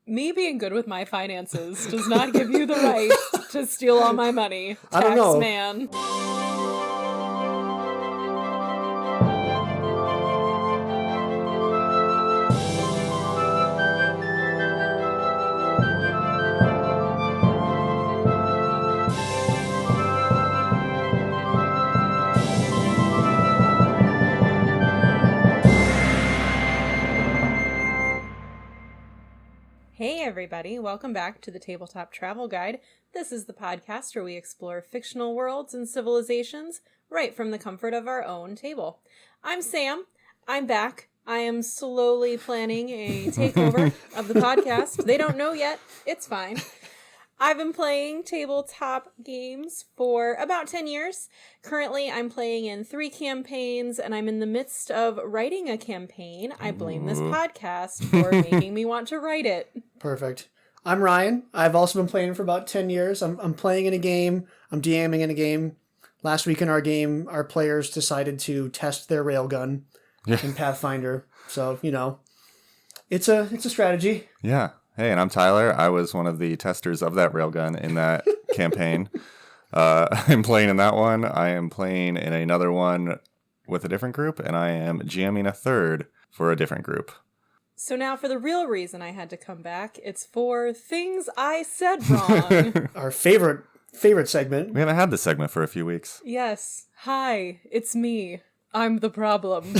Me being good with my finances does not give you the right to steal all my money. I don't know. Tax man. Hey everybody, welcome back to the Tabletop Travel Guide. This is the podcast where we explore fictional worlds and civilizations right from the comfort of our own table. I'm Sam. I'm back. I am slowly planning a takeover of the podcast. They don't know yet. It's fine. I've been playing tabletop games for about 10 years. Currently, I'm playing in 3 campaigns, and I'm in the midst of writing a campaign. I blame this podcast for making me want to write it. Perfect. I'm Ryan. I've also been playing for about 10 years. I'm playing in a game. I'm DMing in a game. Last week in our game, our players decided to test their railgun in Pathfinder. So, you know, it's a strategy. Yeah. Hey, and I'm Tyler. I was one of the testers of that railgun in that campaign. I'm playing in that one. I am playing in another one with a different group, and I am GMing a third for a different group. So now for the real reason I had to come back, it's for things I said wrong. Our favorite segment. We haven't had this segment for a few weeks. Yes. Hi, it's me. I'm the problem.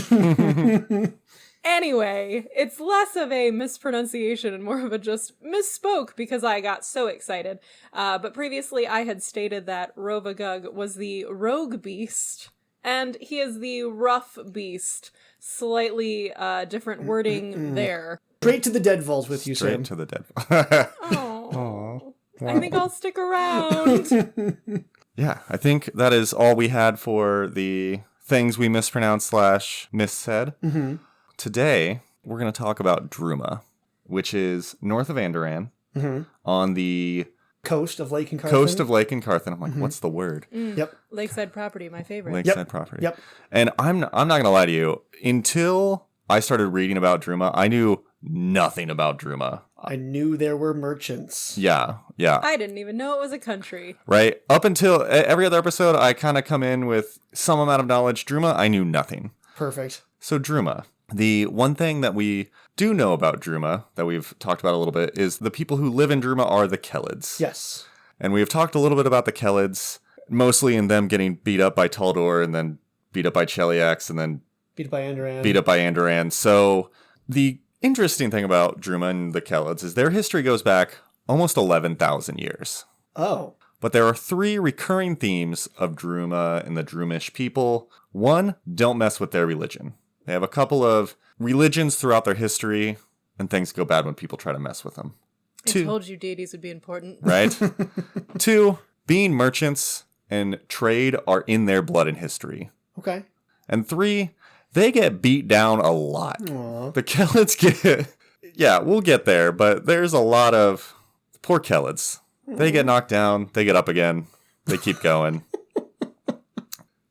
Anyway, it's less of a mispronunciation and more of a just misspoke because I got so excited. But previously I had stated that Rovagug was the rogue beast, and he is the rough beast. Slightly different wording there. Straight to the dead vault with you, Sam. Straight to the dead. Oh, I think I'll stick around. Yeah, I think that is all we had for the things we mispronounced / missaid. Mm-hmm. Today, we're going to talk about Druma, which is north of Andoran, on the coast of Lake and Carthen. I'm like, what's the word? Yep. Lakeside property, my favorite. Lakeside property. Yep. And I'm not going to lie to you. Until I started reading about Druma, I knew nothing about Druma. I knew there were merchants. Yeah. I didn't even know it was a country. Right? Up until every other episode, I kind of come in with some amount of knowledge. Druma, I knew nothing. Perfect. So Druma. The one thing that we do know about Druma, that we've talked about a little bit, is the people who live in Druma are the Kelids. Yes. And we have talked a little bit about the Kelids, mostly in them getting beat up by Taldor, and then beat up by Cheliax, and then beat up by Andoran. So the interesting thing about Druma and the Kelids is their history goes back almost 11,000 years. Oh. But there are 3 recurring themes of Druma and the Drumish people. 1, don't mess with their religion. They have a couple of religions throughout their history, and things go bad when people try to mess with them. I told you deities would be important. Right? 2, being merchants and trade are in their blood and history. Okay. And 3, they get beat down a lot. Aww. The Kelids get... Yeah, we'll get there, but there's a lot of... Poor Kelids. They get knocked down, they get up again, they keep going.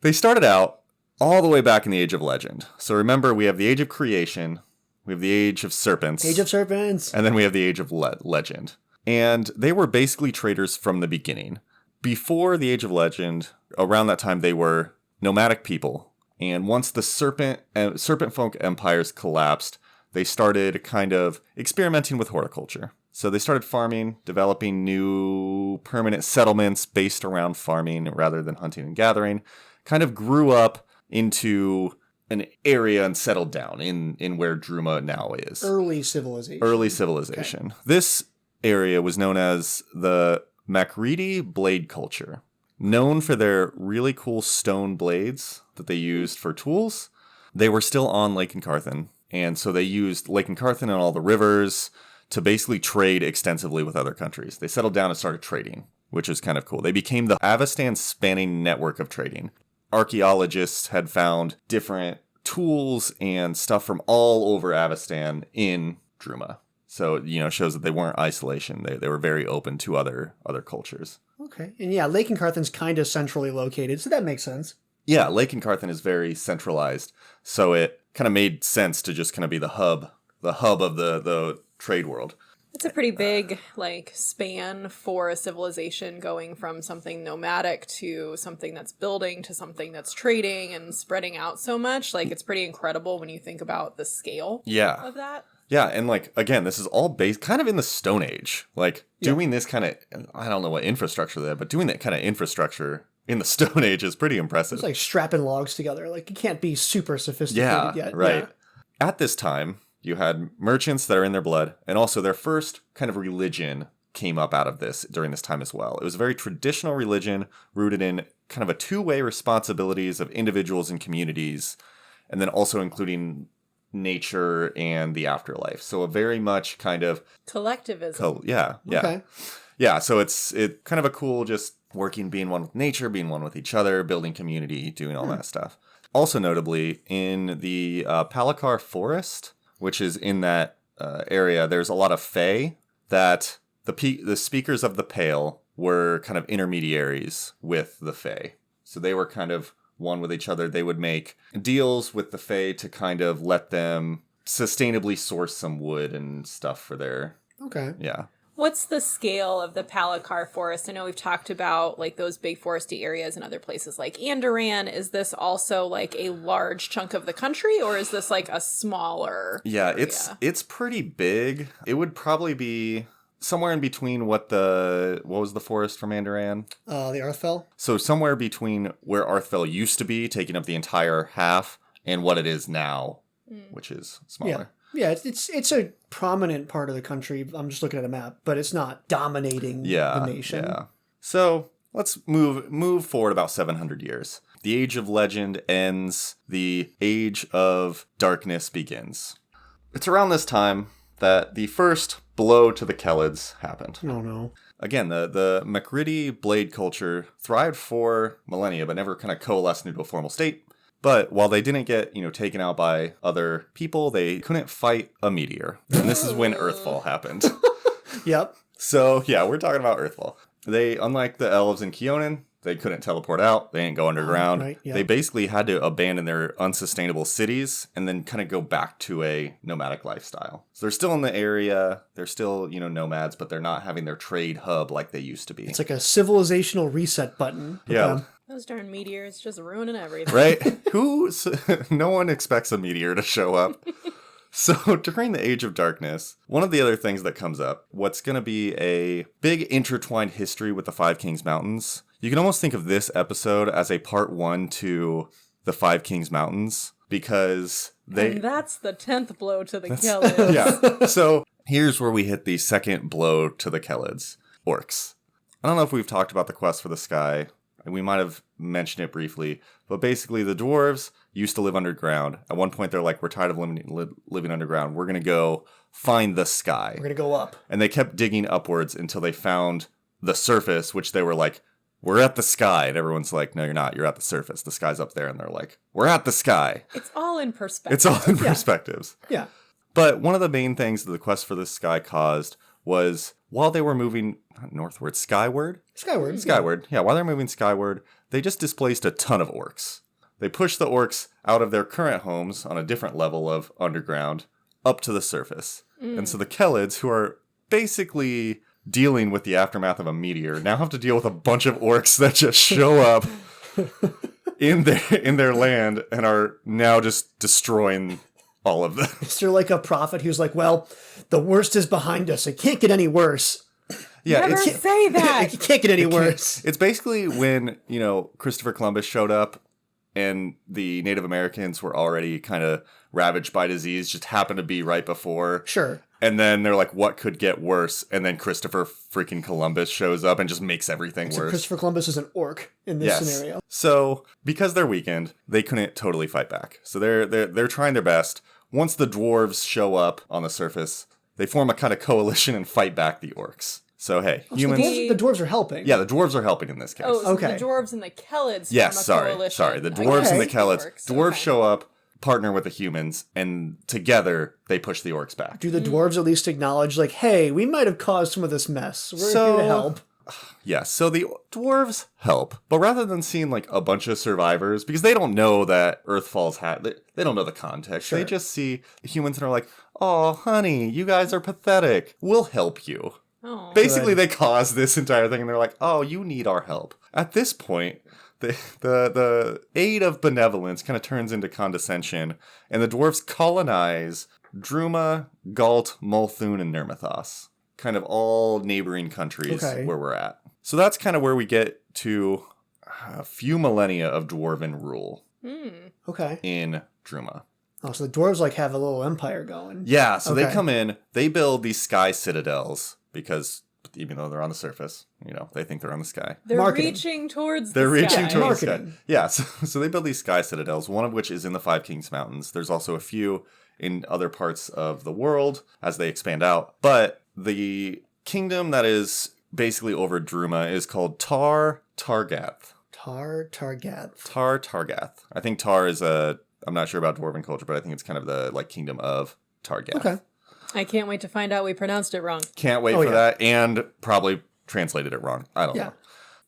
They started out all the way back in the Age of Legend. So remember, we have the Age of Creation, we have the Age of Serpents. Age of Serpents. And then we have the Age of Legend. And they were basically traders from the beginning. Before the Age of Legend, around that time, they were nomadic people. And once the serpent folk empires collapsed, they started kind of experimenting with horticulture. So they started farming, developing new permanent settlements based around farming rather than hunting and gathering. Kind of grew up into an area and settled down in where Druma now is. Early civilization. Okay. This area was known as the Makridi blade culture. Known for their really cool stone blades that they used for tools. They were still on Lake and Carthen, and so they used Lake and Carthen and all the rivers to basically trade extensively with other countries. They settled down and started trading, which was kind of cool. They became the Avestan spanning network of trading. Archaeologists had found different tools and stuff from all over Avestan in Druma. So, it shows that they weren't isolation. They were very open to other cultures. Okay. And yeah, Lake and Carthen's kind of centrally located, so that makes sense. Yeah, Lake and Carthen is very centralized. So it kind of made sense to just kind of be the hub of the trade world. It's a pretty big, like, span for a civilization going from something nomadic to something that's building to something that's trading and spreading out so much. Like, it's pretty incredible when you think about the scale of that. Yeah, and like, again, this is all based kind of in the Stone Age. Like, doing this kind of, I don't know what infrastructure they have, but doing that kind of infrastructure in the Stone Age is pretty impressive. It's like strapping logs together. Like, it can't be super sophisticated yet. Right. At this time, you had merchants that are in their blood, and also their first kind of religion came up out of this during this time as well. It was a very traditional religion rooted in kind of a two-way responsibilities of individuals and communities, and then also including nature and the afterlife. So a very much kind of collectivism. Okay. Yeah, so it's kind of a cool just working, being one with nature, being one with each other, building community, doing all that stuff. Also notably, in the Palikar Forest, which is in that area, there's a lot of Fae that the speakers of the Pale were kind of intermediaries with the Fae. So they were kind of one with each other. They would make deals with the Fae to kind of let them sustainably source some wood and stuff for their... Okay. Yeah. What's the scale of the Palikar forest? I know we've talked about like those big foresty areas in other places like Andoran. Is this also like a large chunk of the country, or is this like a smaller area? It's pretty big. It would probably be somewhere in between what was the forest from Andoran? The Arthfell? So somewhere between where Arthfell used to be, taking up the entire half, and what it is now, which is smaller. Yeah, it's a prominent part of the country. I'm just looking at a map, but it's not dominating the nation. Yeah. So let's move forward about 700 years. The Age of Legend ends. The Age of Darkness begins. It's around this time that the first blow to the Kelids happened. Oh, no. Again, the Macridi blade culture thrived for millennia, but never kind of coalesced into a formal state. But while they didn't get, taken out by other people, they couldn't fight a meteor. And this is when Earthfall happened. Yep. So, yeah, we're talking about Earthfall. They, unlike the elves in Keonan, they couldn't teleport out. They didn't go underground. Right, yeah. They basically had to abandon their unsustainable cities and then kind of go back to a nomadic lifestyle. So they're still in the area. They're still, nomads, but they're not having their trade hub like they used to be. It's like a civilizational reset button. Yeah. Those darn meteors just ruining everything. Right? No one expects a meteor to show up. So during the Age of Darkness, one of the other things that comes up, what's going to be a big intertwined history with the Five Kings Mountains. You can almost think of this episode as a part 1 to the Five Kings Mountains, because And that's the 10th blow to the Kelids. Yeah. So here's where we hit the second blow to the Kelids. Orcs. I don't know if we've talked about the quest for the sky. We might have mentioned it briefly, but basically the dwarves used to live underground. At one point, they're like, we're tired of living underground. We're going to go find the sky. We're going to go up. And they kept digging upwards until they found the surface, which they were like, we're at the sky. And everyone's like, no, you're not. You're at the surface. The sky's up there. And they're like, we're at the sky. It's all in perspective. It's all in perspectives. Yeah. But one of the main things that the quest for the sky caused was, while they were moving northward, skyward, yeah, while they're moving skyward, they just displaced a ton of orcs. They pushed the orcs out of their current homes on a different level of underground up to the surface. And so the Kelids, who are basically dealing with the aftermath of a meteor, now have to deal with a bunch of orcs that just show up in their land and are now just destroying all of them. Is there like a prophet who's like, well, the worst is behind us. It can't get any worse. Yeah, Never say that. It can't get any worse. It's basically when, Christopher Columbus showed up and the Native Americans were already kind of ravaged by disease, just happened to be right before. Sure. And then they're like, what could get worse? And then Christopher freaking Columbus shows up and just makes everything worse. Christopher Columbus is an orc in this scenario. So because they're weakened, they couldn't totally fight back. So they're trying their best. Once the dwarves show up on the surface, they form a kind of coalition and fight back the orcs. So, hey, humans... The dwarves are helping. Yeah, the dwarves are helping in this case. Oh, so okay. the dwarves and the Kelids Yes, form a coalition. sorry. The dwarves and the Kelids. Orcs, Dwarves show up, partner with the humans, and together they push the orcs back. Do the dwarves at least acknowledge, like, hey, we might have caused some of this mess. We're here to help. Yes, so the dwarves help, but rather than seeing like a bunch of survivors, because they don't know that Earthfall's they don't know the context. Sure. They just see humans and are like, "Oh, honey, you guys are pathetic. We'll help you." Oh. Basically, they cause this entire thing, and they're like, "Oh, you need our help." At this point, the aid of benevolence kind of turns into condescension, and the dwarves colonize Druma, Galt, Multhun, and Nirmathos. Kind of all neighboring countries where we're at. So that's kind of where we get to a few millennia of dwarven rule Okay. in Druma. Oh, so the dwarves like have a little empire going. Yeah, so they come in, they build these sky citadels because even though they're on the surface, they think they're on the sky. They're Marketing. reaching towards They're the reaching sky. towards the sky. Marketing. Yeah, so they build these sky citadels, one of which is in the Five Kings Mountains. There's also a few in other parts of the world as they expand out. But the kingdom that is basically over Druma is called Targath. Targath. I think Tar is I'm not sure about dwarven culture, but I think it's kind of the kingdom of Targath. Okay. I can't wait to find out we pronounced it wrong. Can't wait for that, and probably translated it wrong. I don't know.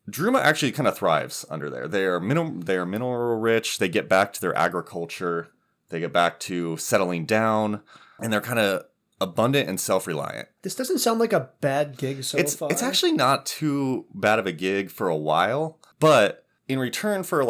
Druma actually kind of thrives under there. They are mineral rich. They get back to their agriculture. They get back to settling down, and they're kind of abundant and self-reliant. This doesn't sound like a bad gig so far. It's actually not too bad of a gig for a while, but in return for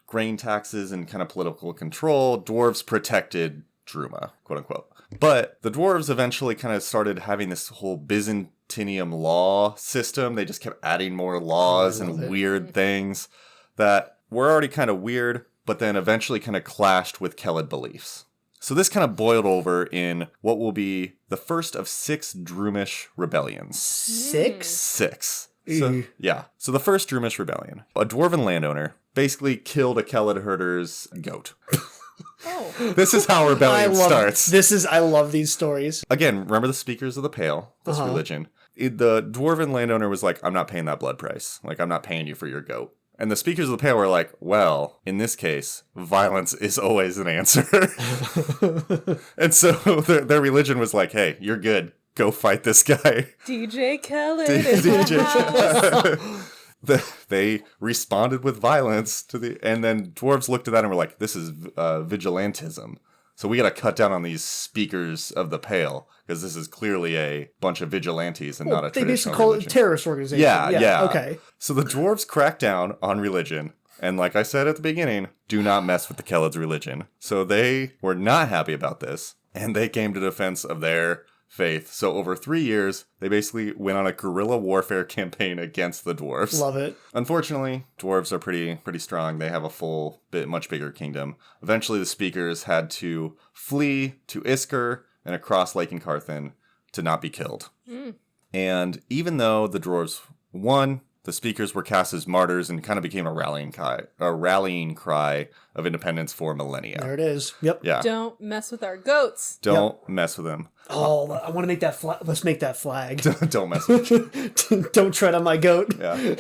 grain taxes and kind of political control, dwarves protected Druma, quote unquote. But the dwarves eventually kind of started having this whole Byzantium law system. They just kept adding more laws and weird things that were already kind of weird, but then eventually kind of clashed with Kelid beliefs. So this kind of boiled over in what will be the first of 6 Drumish rebellions. 6? 6. So, yeah. So the first Drumish rebellion. A dwarven landowner basically killed a Kelid herder's goat. Oh. This is how rebellion starts. I love these stories. Again, remember the Speakers of the Pale, this religion. The dwarven landowner was like, I'm not paying that blood price. I'm not paying you for your goat. And the Speakers of the Pale were like, well, in this case, violence is always an answer. And so their religion was like, hey, you're good. Go fight this guy. DJ Kelly is the house. They responded with violence and then dwarves looked at that and were like, this is vigilantism. So we got to cut down on these Speakers of the Pale because this is clearly a bunch of vigilantes and not a traditional They basically call it a terrorist organization. Yeah. Okay. So the dwarves crack down on religion. And like I said at the beginning, do not mess with the Kelid's religion. So they were not happy about this. And they came to defense of their faith. So over 3 years, they basically went on a guerrilla warfare campaign against the dwarves. Love it. Unfortunately, dwarves are pretty strong. They have a much bigger kingdom. Eventually, the Speakers had to flee to Isker and across Lake Carthen to not be killed. And even though the dwarves won, the Speakers were cast as martyrs and kind of became a rallying cry of independence for millennia. There it is. Yep. Yeah. Don't mess with our goats. Don't mess with them. Oh, I want to make that flag. Let's make that flag. Don't mess with them. Don't tread on my goat. Yeah.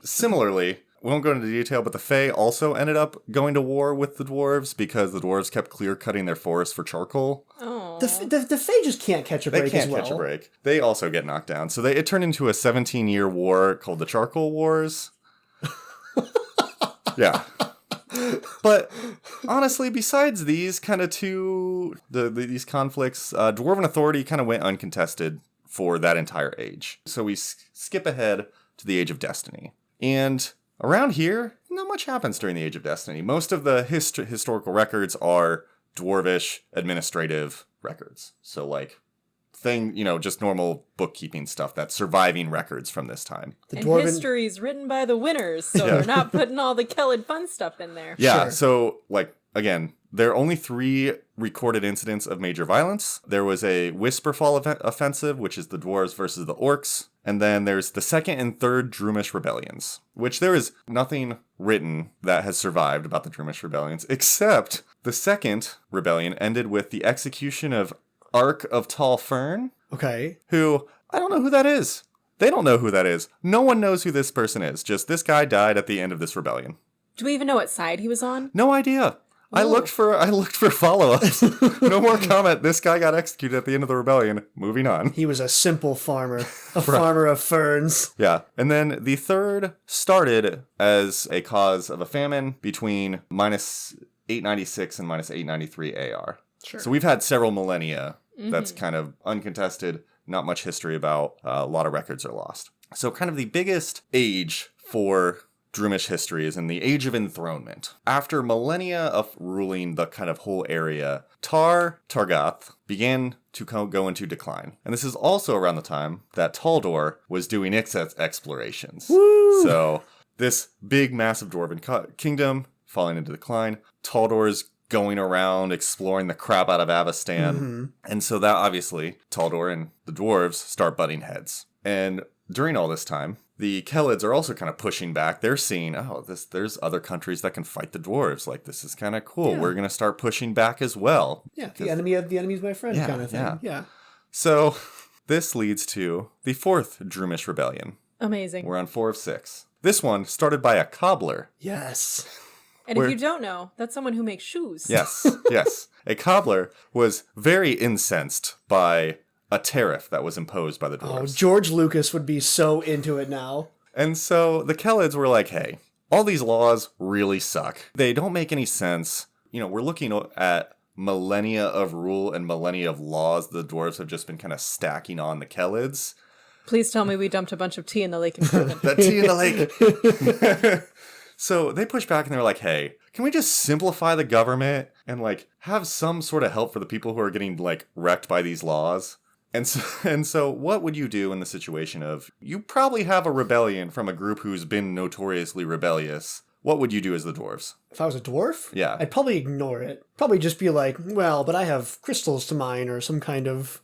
Similarly, we won't go into detail, but the Fae also ended up going to war with the dwarves because the dwarves kept clear-cutting their forests for charcoal. Oh. The Fae just can't catch a break They can't as well. catch a break. They also get knocked down. So it turned into a 17-year war called the Charcoal Wars. Yeah. But honestly, besides these kind of these conflicts, Dwarven authority kind of went uncontested for that entire age. So we skip ahead to the Age of Destiny. And around here, not much happens during the Age of Destiny. Most of the historical records are dwarvish administrative records. So just normal bookkeeping stuff, that's surviving records from this time. History's written by the winners, so they're not putting all the Kelid fun stuff in there. Yeah, Sure. so again, there are only 3 recorded incidents of major violence. There was a Whisperfall offensive, which is the dwarves versus the orcs. And then there's the 2nd and 3rd Drumish rebellions, which there is nothing written that has survived about the Drumish rebellions, except the 2nd rebellion ended with the execution of Ark of Tall Fern, Okay. who, I don't know who that is. They don't know who that is. No one knows who this person is. Just this guy died at the end of this rebellion. Do we even know what side he was on? No idea. I looked for follow-ups. No more comment. This guy got executed at the end of the rebellion. Moving on. He was a simple farmer, a farmer of ferns. Yeah. And then the third started as a cause of a famine between minus 896 and minus 893 AR. Sure. So we've had several millennia. That's kind of uncontested. Not much history about. A lot of records are lost. So kind of the biggest age for Drumish history is in the Age of Enthronement. After millennia of ruling the kind of whole area, Targath began to go into decline. And this is also around the time that Taldor was doing its explorations. Woo! So this big, massive dwarven kingdom falling into decline. Taldor's going around exploring the crap out of Avestan. And so that obviously, Taldor and the dwarves start butting heads. And during all this time, the Kelids are also kind of pushing back. They're seeing, there's other countries that can fight the dwarves. Like, this is kind of cool. Yeah. We're going to start pushing back as well. Yeah, the enemy is my friend kind of thing. Yeah. So this leads to the fourth Drumish rebellion. Amazing. We're on 4 of 6. This one started by a cobbler. Yes. And if you don't know, that's someone who makes shoes. Yes, yes. A cobbler was very incensed by a tariff that was imposed by the Oh, dwarves. George Lucas would be so into it now. And so the Kelids were like, hey, all these laws really suck. They don't make any sense. You know, we're looking at millennia of rule and millennia of laws the dwarves have just been kind of stacking on the Kelids. Please tell me we dumped a bunch of tea in the lake and killed it. That tea in the lake. So they push back and they're like, hey, can we just simplify the government and like have some sort of help for the people who are getting like wrecked by these laws? And so what would you do in the situation of you probably have a rebellion from a group who's been notoriously rebellious? What would you do as the dwarves? If I was a dwarf, Yeah. I'd probably ignore it. Probably just be like, well, but I have crystals to mine or some kind of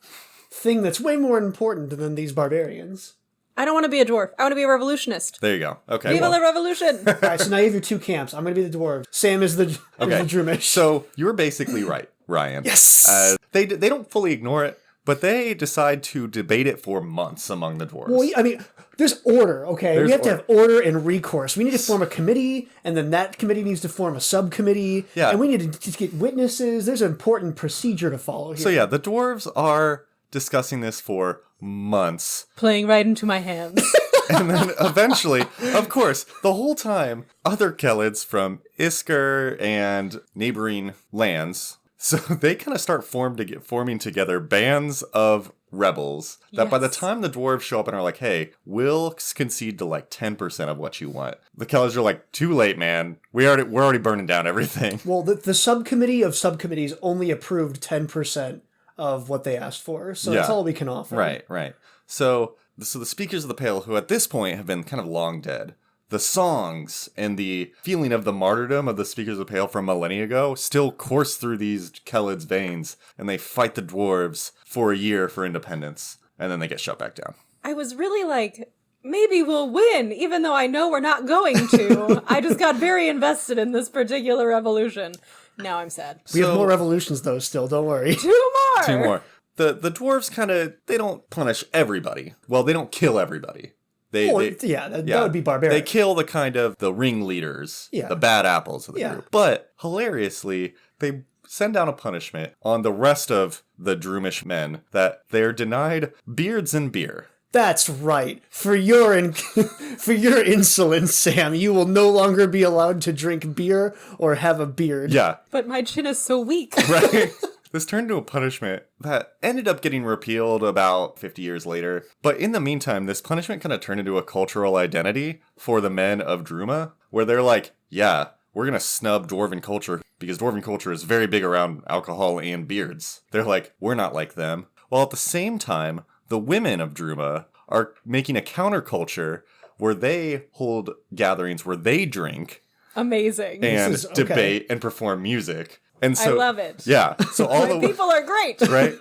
thing that's way more important than these barbarians. I don't want to be a dwarf. I want to be a revolutionist. There you go. Okay. Viva la revolution! All right, so now you have your two camps. I'm going to be the dwarf. Sam is the Drumish. So you're basically right, Ryan. Yes! They don't fully ignore it, but they decide to debate it for months among the dwarves. Well, I mean, there's order, okay? There's we have to order. have order and recourse. We need to form a committee, and then that committee needs to form a subcommittee. Yeah. And we need to get witnesses. There's an important procedure to follow here. So yeah, the dwarves are discussing this for months. Playing right into my hands. And then eventually, of course, the whole time, other Kelids from Isker and neighboring lands, so they kind of start forming together bands of rebels that by the Yes. time the dwarves show up and are like, hey, we'll concede to like 10% of what you want. The Kelids are like, too late, man. We're already burning down everything. Well, the subcommittee of subcommittees only approved 10% of what they asked for, so that's Yeah. all we can offer. Right. So the speakers of the Pale, who at this point have been kind of long dead, the songs and the feeling of the martyrdom of the speakers of the Pale from millennia ago still course through these Kelids' veins, and they fight the dwarves for a year for independence, and then they get shut back down. I was really like, maybe we'll win, even though I know we're not going to. I just got very invested in this particular revolution. Now I'm sad. We have more revolutions, though, still. Don't worry. 2 more! 2 more. The dwarves kind of, they don't punish everybody. Well, they don't kill everybody. That would be barbaric. They kill the kind of the ringleaders, Yeah. the bad apples of the group. But hilariously, they send down a punishment on the rest of the Drumish men that they're denied beards and beer. That's right. For your insolence, Sam, you will no longer be allowed to drink beer or have a beard. Yeah, But my chin is so weak. right? This turned into a punishment that ended up getting repealed about 50 years later. But in the meantime, this punishment kind of turned into a cultural identity for the men of Druma, where they're like, yeah, we're going to snub Dwarven culture because Dwarven culture is very big around alcohol and beards. They're like, we're not like them. While at the same time, the women of Druma are making a counterculture where they hold gatherings where they drink Amazing. and is okay. debate and perform music. And so, I love it. Yeah. So all My the people are great. right?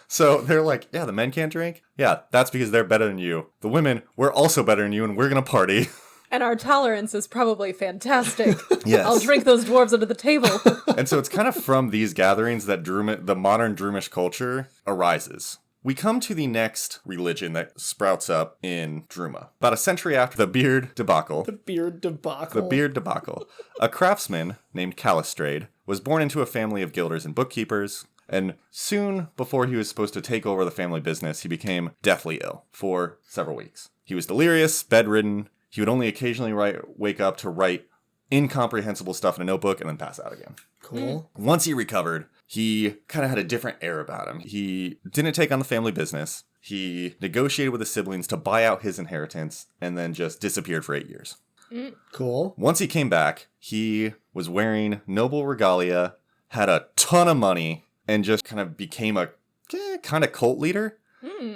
So they're like, yeah, the men can't drink. Yeah, that's because they're better than you. The women, we're also better than you, and we're gonna party. And our tolerance is probably fantastic. Yes. I'll drink those dwarves under the table. And so it's kind of from these gatherings that the modern Drumish culture arises. We come to the next religion that sprouts up in Druma. About a century after the beard debacle, Beard debacle. a craftsman named Calistrade was born into a family of guilders and bookkeepers, and soon before he was supposed to take over the family business, he became deathly ill for several weeks. He was delirious, bedridden. He would only occasionally wake up to write incomprehensible stuff in a notebook and then pass out again. Cool. Once he recovered, he kind of had a different air about him. He didn't take on the family business. He negotiated with his siblings to buy out his inheritance and then just disappeared for 8 years. Cool. Once he came back, he was wearing noble regalia, had a ton of money, and just kind of became a kind of cult leader.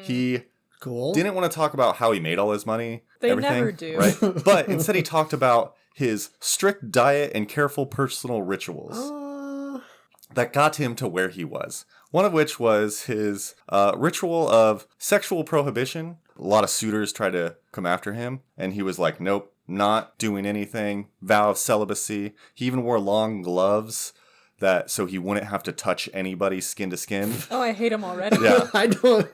He Cool. didn't want to talk about how he made all his money. They everything, never do. Right? But instead he talked about his strict diet and careful personal rituals that got him to where he was. One of which was his ritual of sexual prohibition. A lot of suitors tried to come after him, and he was like, nope, not doing anything. Vow of celibacy. He even wore long gloves so he wouldn't have to touch anybody skin to skin. Oh, I hate him already. Yeah. I don't.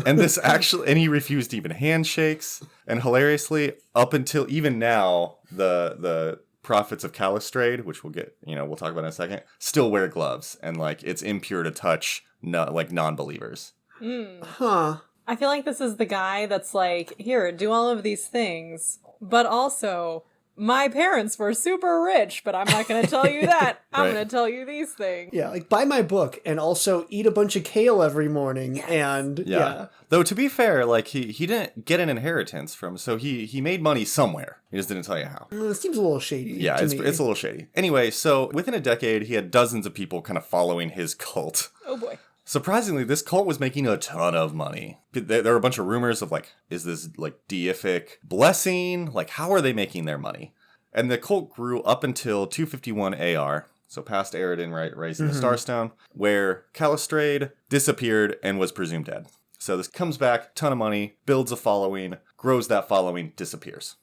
And he refused even handshakes. And hilariously, up until even now, the prophets of Calistrade, which we'll talk about in a second, still wear gloves. And like, it's impure to touch non-believers. Huh. I feel like this is the guy that's like, here, do all of these things, but also, my parents were super rich, but I'm not going to tell you that. I'm Right. going to tell you these things. Yeah, like buy my book and also eat a bunch of kale every morning. And yeah. Though to be fair, like he didn't get an inheritance so he made money somewhere. He just didn't tell you how. It seems a little shady. Yeah, to it's me. a little shady. Anyway, so within a decade, he had dozens of people kind of following his cult. Oh boy. Surprisingly, this cult was making a ton of money. There were a bunch of rumors of like, is this like deific blessing? Like, how are they making their money? And the cult grew up until 251 AR, so past Eredin, right, raising the Starstone, where Calistrade disappeared and was presumed dead. So this comes back, ton of money, builds a following, grows that following, disappears.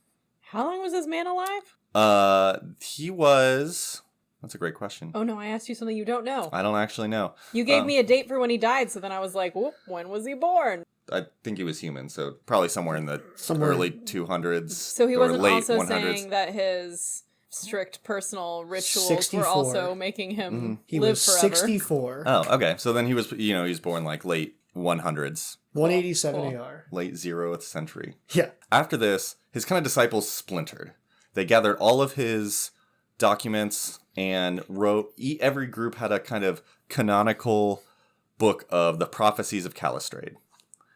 How long was this man alive? He was... That's a great question. Oh no, I asked you something you don't know. I don't actually know. You gave me a date for when he died, so then I was like, whoop, when was he born? I think he was human, so probably somewhere in the early 200s. So he or wasn't late also 100s. saying that his strict personal rituals 64. were also making him He live was forever. 64. Oh, okay. So then he was born like late 100s, 187 Cool. AR. late 0th century. Yeah. After this, his kind of disciples splintered. They gathered all of his documents and wrote, every group had a kind of canonical book of the prophecies of Calistrade.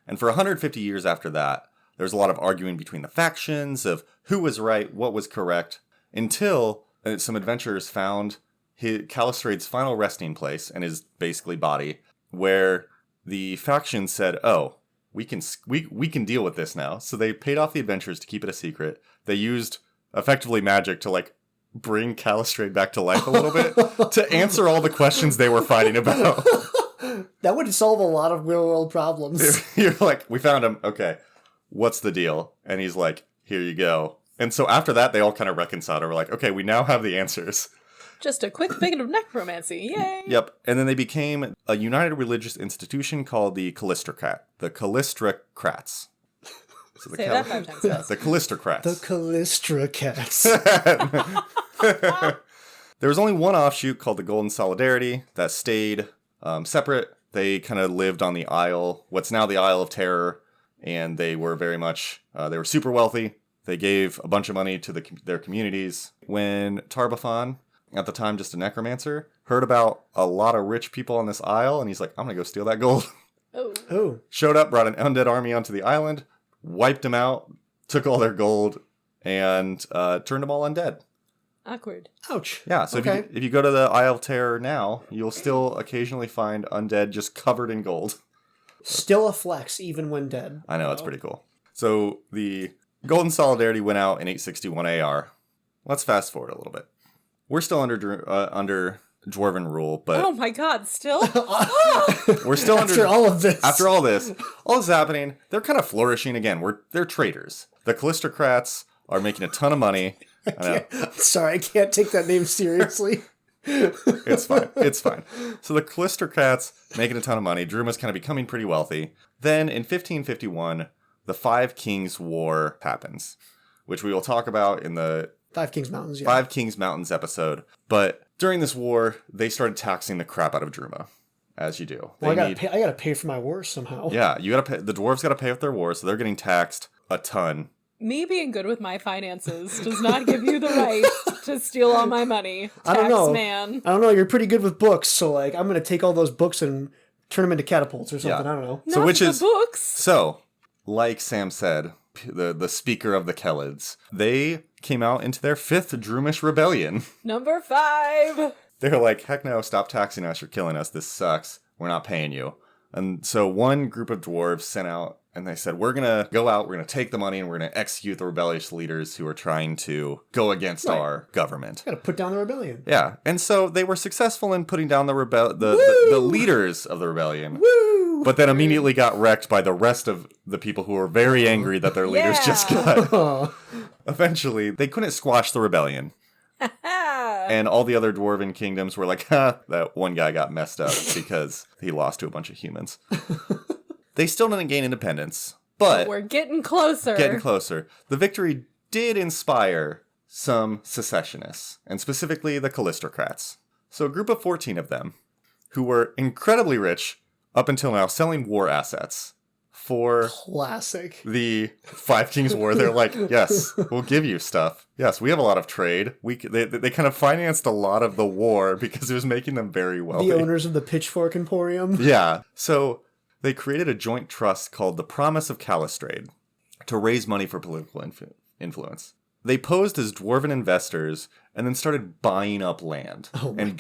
And for 150 years after that, there was a lot of arguing between the factions of who was right, what was correct, until some adventurers found Calistrade's final resting place and his basically body, where the faction said, oh, we can deal with this now. So they paid off the adventurers to keep it a secret. They used effectively magic to like bring Calistrade back to life a little bit to answer all the questions they were fighting about. That would solve a lot of real world problems. You're like, we found him. Okay, what's the deal? And he's like, here you go. And so after that, they all kind of reconciled. We're like, okay, we now have the answers. Just a quick bit of necromancy. Yay! Yep. And then they became a united religious institution called the Callistrocrats. The Callistrocrats. So Say that 5 times fast. The Callistrocrats. The Callistra cats. There was only one offshoot called the Golden Solidarity that stayed separate. They kind of lived on the Isle, what's now the Isle of Terror, and they were very much, they were super wealthy. They gave a bunch of money to their communities. When Tarbafon, at the time just a necromancer, heard about a lot of rich people on this isle, and he's like, I'm going to go steal that gold. Oh. Oh. Showed up, brought an undead army onto the island, wiped them out, took all their gold, and turned them all undead. Awkward. Ouch. Yeah, so Okay. if you go to the Isle of Terror now, you'll still occasionally find undead just covered in gold. Still a flex, even when dead. I know, it's pretty cool. So the Golden Solidarity went out in 861 AR. Let's fast forward a little bit. We're still under Dwarven rule, but Oh my god, still? we're still After all of this. After all this is happening, they're kind of flourishing again. They're traders. The Callistrocrats are making a ton of money. I know. Sorry, I can't take that name seriously. It's fine. It's fine. So the Callistrocrats making a ton of money. Druma's kind of becoming pretty wealthy. Then in 1551, the Five Kings War happens, which we will talk about in the Five Kings Mountains, yeah. Five Kings Mountains episode. But during this war, they started taxing the crap out of Druma, as you do. Well, I gotta pay for my wars somehow. Yeah, you gotta pay. The dwarves gotta pay with their wars, so they're getting taxed a ton. Me being good with my finances does not give you the right to steal all my money. I don't know. Man. I don't know. You're pretty good with books, so like I'm gonna take all those books and turn them into catapults or something. Yeah. I don't know. So Not which the is books. So, like Sam said, the speaker of the Kelids, they came out into their 5th Drumish rebellion. Number 5. They're like, heck no, stop taxing us, you're killing us, this sucks, we're not paying you. And so one group of dwarves sent out, and they said, we're gonna go out, we're gonna take the money, and we're gonna execute the rebellious leaders who are trying to go against our government. Gotta put down the rebellion. Yeah, and so they were successful in putting down the leaders of the rebellion. Woo! But then immediately got wrecked by the rest of the people who were very angry that their leaders just got. Oh. Eventually, they couldn't squash the rebellion. And all the other dwarven kingdoms were like, that one guy got messed up because he lost to a bunch of humans. They still didn't gain independence, but we're getting closer. The victory did inspire some secessionists, and specifically the Callistrocrats. So a group of 14 of them, who were incredibly rich up until now, selling war assets for Classic. the Five Kings War. They're like, yes, we'll give you stuff. Yes, we have a lot of trade. They kind of financed a lot of the war because it was making them very wealthy. The owners of the Pitchfork Emporium. Yeah. So they created a joint trust called the Promise of Calistrade to raise money for political influence. They posed as dwarven investors and then started buying up land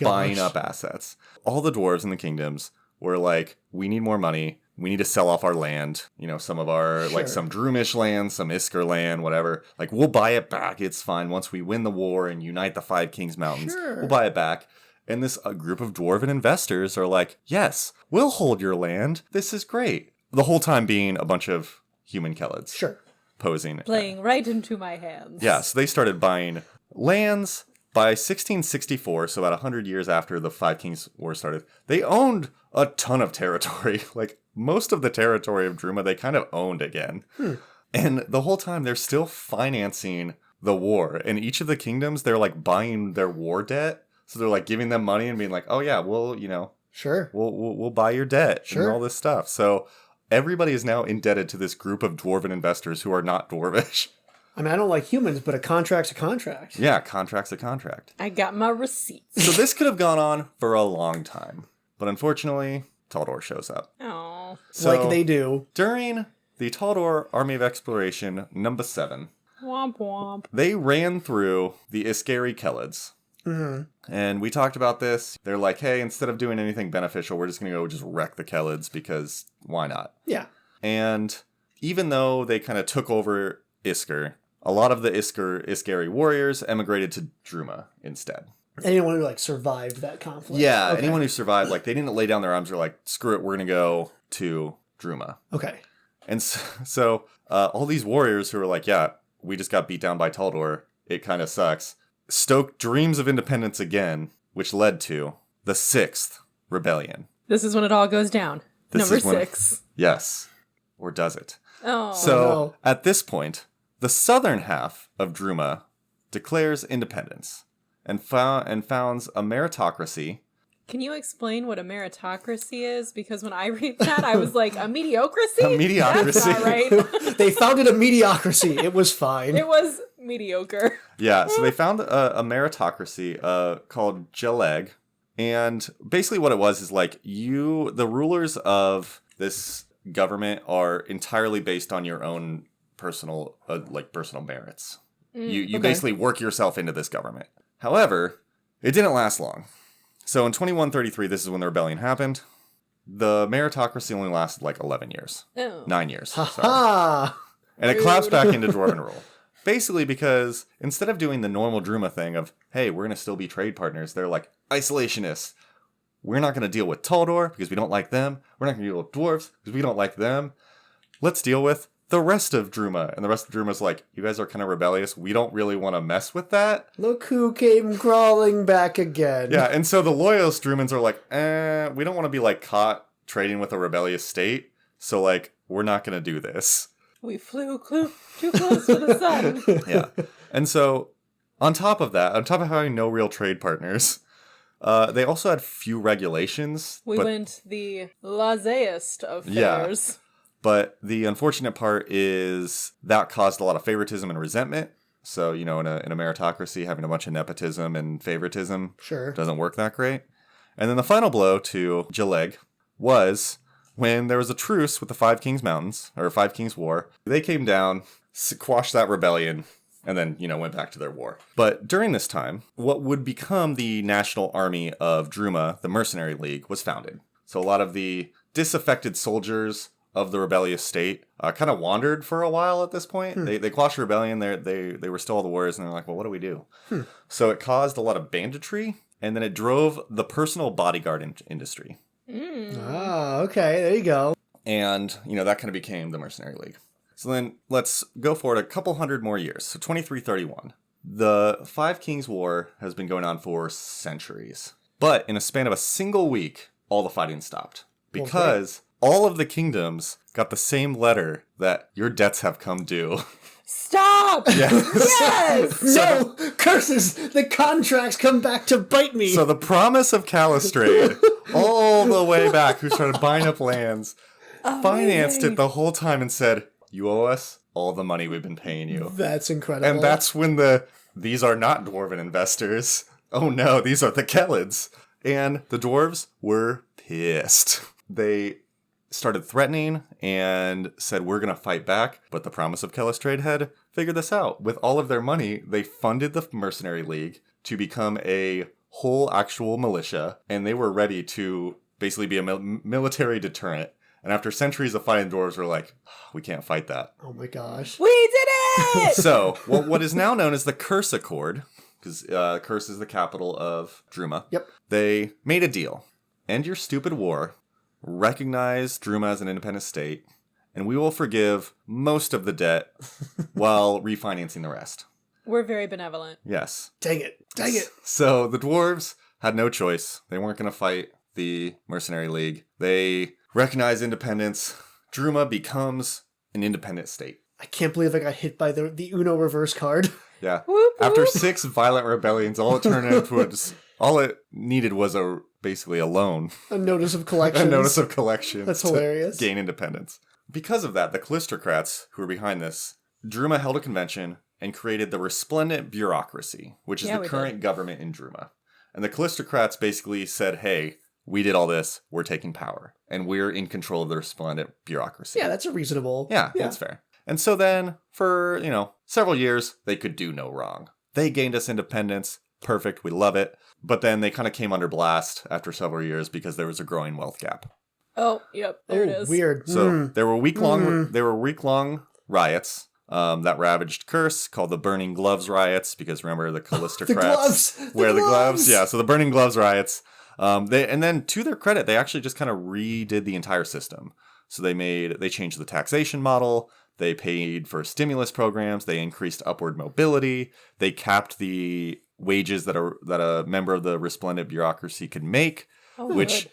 buying up assets. All the dwarves in the kingdoms were like, we need more money. We need to sell off our land, some of our, like some Drumish land, some Isker land, whatever. Like, we'll buy it back. It's fine. Once we win the war and unite the Five Kings Mountains, we'll buy it back. And this group of dwarven investors are like, yes, we'll hold your land. This is great. The whole time being a bunch of human Kelids. Sure. Posing. Playing right into my hands. Yeah, so they started buying lands. By 1664, so about 100 years after the Five Kings War started, they owned a ton of territory. Like, most of the territory of Druma, they kind of owned again. And the whole time, they're still financing the war. And each of the kingdoms, they're, like, buying their war debt. So they're, like, giving them money and being like, oh, yeah, we'll, Sure. We'll buy your debt Sure. and all this stuff. So everybody is now indebted to this group of dwarven investors who are not dwarvish. I mean, I don't like humans, but a contract's a contract. Yeah, contract's a contract. I got my receipts. So this could have gone on for a long time. But unfortunately, Taldor shows up. Oh. So Like they do. during the Taldor Army of Exploration, number 7, Womp womp. they ran through the Iskari Kelids. Mm-hmm. And we talked about this. They're like, hey, instead of doing anything beneficial, we're just going to go just wreck the Kelids because why not? Yeah. And even though they kind of took over Isker, a lot of the Iskari warriors emigrated to Druma instead. Anyone who survived that conflict. Yeah, Okay. anyone who survived, they didn't lay down their arms. They're like, screw it, we're going to go to Druma. Okay. And so all these warriors who were like, yeah, we just got beat down by Taldor. It kind of sucks. Stoked dreams of independence again, which led to the 6th rebellion. This is when it all goes down. Number 6. Yes. Or does it? Oh. So at this point, the southern half of Druma declares independence and founds a meritocracy. Can you explain what a meritocracy is? Because when I read that, I was like, a mediocracy? A mediocrity. That's not right. They founded a mediocrity. It was fine. It was mediocre. Yeah, so they found a meritocracy called Jeleg. And basically what it was is the rulers of this government are entirely based on your own personal merits. You basically work yourself into this government. However, it didn't last long. So in 2133, this is when the rebellion happened. The meritocracy only lasted 11 years. Oh. 9 years. Ha Sorry. ha! And it collapsed back into Dwarven rule. Basically because instead of doing the normal Druma thing of, hey, we're going to still be trade partners, they're like, isolationists. We're not going to deal with Taldor because we don't like them. We're not going to deal with dwarves because we don't like them. Let's deal with the rest of Druma. And the rest of Druma's like, you guys are kind of rebellious. We don't really want to mess with that. Look who came crawling back again. Yeah, and so the loyalist Drumans are like, we don't want to be caught trading with a rebellious state. So we're not going to do this. We flew too close to the sun. Yeah. And so on top of having no real trade partners, They also had few regulations. We went the laissez of fairs. Yeah. But the unfortunate part is that caused a lot of favoritism and resentment. So, in a meritocracy, having a bunch of nepotism and favoritism doesn't work that great. And then the final blow to Jaleg was when there was a truce with the Five Kings Mountains, or Five Kings War. They came down, quashed that rebellion, and then, went back to their war. But during this time, what would become the national army of Druma, the Mercenary League, was founded. So a lot of the disaffected soldiers of the rebellious state kind of wandered for a while at this point. They quashed the rebellion. They were still all the warriors, and they're like, well, what do we do? So it caused a lot of banditry, and then it drove the personal bodyguard industry. Ah, okay, there you go. And, that kind of became the Mercenary League. So then let's go forward a couple hundred more years. So 2331. The Five Kings War has been going on for centuries. But in a span of a single week, all the fighting stopped. Because all of the kingdoms got the same letter that your debts have come due. Stop! Yes! No! Curses! The contracts come back to bite me! So the promise of Calistrade, all the way back, who started buying up lands, financed it the whole time and said, you owe us all the money we've been paying you. That's incredible. And that's when these are not dwarven investors. Oh no, these are the Kellids. And the dwarves were pissed. They started threatening and said, we're going to fight back. But the promise of Calistrade had figured this out. With all of their money, they funded the Mercenary League to become a whole actual militia. And they were ready to basically be a military deterrent. And after centuries of fighting, dwarves were like, we can't fight that. Oh my gosh. We did it! So, what is now known as the Curse Accord, because Curse is the capital of Druma. Yep. They made a deal. End your stupid war, recognize Druma as an independent state, and we will forgive most of the debt while refinancing the rest. We're very benevolent. Yes. Dang it. So the dwarves had no choice. They weren't going to fight the Mercenary League. They recognize independence. Druma becomes an independent state. I can't believe I got hit by the Uno reverse card. Yeah. Whoop, After whoop. 6 violent rebellions, all it needed was basically a loan. A notice of collection. A notice of collection. That's hilarious. Gain independence. Because of that, the Callistrocrats, who were behind this, Druma held a convention and created the Resplendent Bureaucracy, which is the current government in Druma. And the Callistrocrats basically said, hey, we did all this, we're taking power, and we're in control of the Resplendent Bureaucracy. Yeah, that's a reasonable. Yeah, that's fair. And so then, for, several years, they could do no wrong. They gained us independence. Perfect, we love it. But then they kind of came under blast after several years because there was a growing wealth gap. Oh, yep, there it is. Weird. So there were week-long riots that ravaged Curse, called the Burning Gloves riots, because remember the Callistrocrats wear the gloves. Yeah, so the Burning Gloves riots. And then to their credit, they actually just kind of redid the entire system. So they changed the taxation model. They paid for stimulus programs. They increased upward mobility. They capped the wages that a member of the Resplendent Bureaucracy could make, which